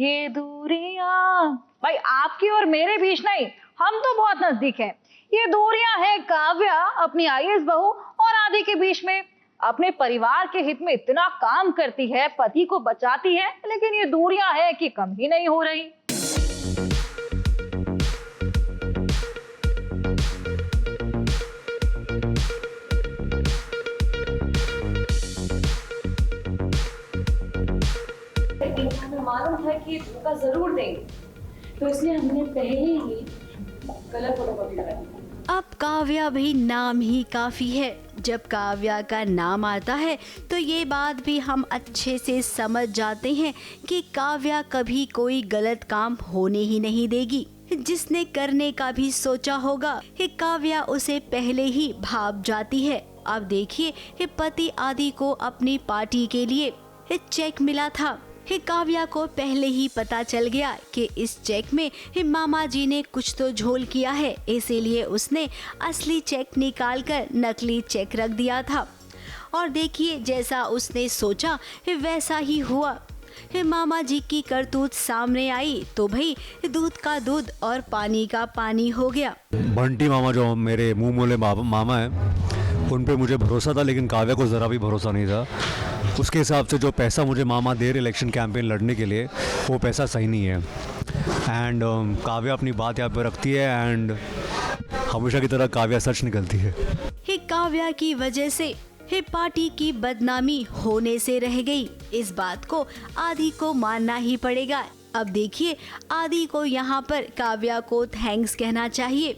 ये दूरियां भाई आपकी और मेरे बीच नहीं, हम तो बहुत नजदीक हैं। ये दूरियां है काव्या अपनी आईएएस बहू और आदि के बीच में। अपने परिवार के हित में इतना काम करती है, पति को बचाती है, लेकिन ये दूरियां है कि कम ही नहीं हो रही। हमें मालूम था कि धोखा जरूर देंगे, तो इसलिए हमने पहले ही गलत फोटोकॉपी लगा दी। अब काव्या भी नाम ही काफी है। जब काव्या का नाम आता है तो ये बात भी हम अच्छे से समझ जाते हैं कि काव्या कभी कोई गलत काम होने ही नहीं देगी। जिसने करने का भी सोचा होगा कि काव्या उसे पहले ही भाप जाती है। अब देखिए पति आदि को अपनी पार्टी के लिए चेक मिला था। काव्या को पहले ही पता चल गया कि इस चेक में मामा जी ने कुछ तो झोल किया है, इसीलिए उसने असली चेक निकालकर नकली चेक रख दिया था। और देखिए जैसा उसने सोचा वैसा ही हुआ। मामा जी की करतूत सामने आई तो भाई दूध का दूध और पानी का पानी हो गया। बंटी मामा जो मेरे मुंह मोले मामा हैं, उन पे मुझे भरोसा था, लेकिन काव्या को ज़रा भी भरोसा नहीं था। उसके हिसाब से जो पैसा मुझे मामा दे रहे इलेक्शन कैंपेन लड़ने के लिए, वो पैसा सही नहीं है। एंड काव्या अपनी बात यहाँ पे रखती है एंड हमेशा की तरह काव्या सच निकलती है। काव्या की वजह से पार्टी की बदनामी होने से रह गई। इस बात को आदि को मानना ही पड़ेगा। अब देखिए आदि को यहाँ पर काव्या को थैंक्स कहना चाहिए,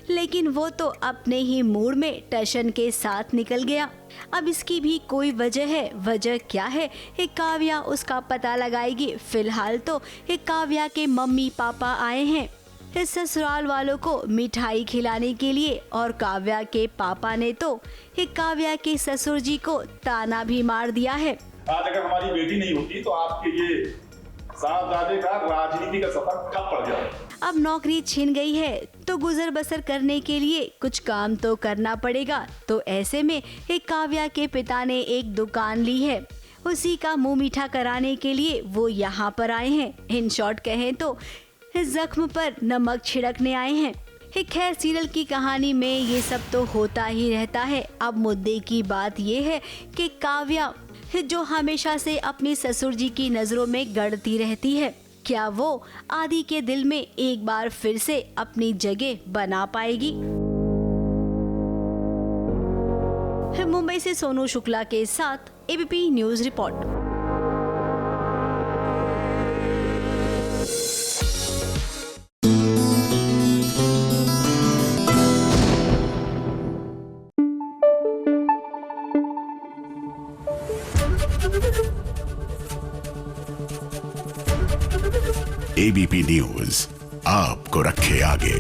लेकिन वो तो अपने ही मूड में टशन के साथ निकल गया। अब इसकी भी कोई वजह है। वजह क्या है काव्या उसका पता लगाएगी। फिलहाल तो काव्या के मम्मी पापा आए हैं ससुराल वालों को मिठाई खिलाने के लिए, और काव्या के पापा ने तो काव्या के ससुर जी को ताना भी मार दिया है। आज अगर हमारी बेटी नहीं होती तो आपके ये साहबजादे का राजनीति का सफर ठप पड़ जाता। अब नौकरी छिन गई है तो गुजर बसर करने के लिए कुछ काम तो करना पड़ेगा। तो ऐसे में काव्या के पिता ने एक दुकान ली है, उसी का मुंह मीठा कराने के लिए वो यहाँ पर आए हैं। इन शॉर्ट कहें तो जख्म पर नमक छिड़कने आए हैं। खैर सीरियल की कहानी में ये सब तो होता ही रहता है। अब मुद्दे की बात ये है कि काव्या जो हमेशा से अपनी ससुर जी की नजरों में गड़ती रहती है, क्या वो आदि के दिल में एक बार फिर से अपनी जगह बना पाएगी? मुंबई से सोनू शुक्ला के साथ ABP news report. ABP news आपको रखे आगे।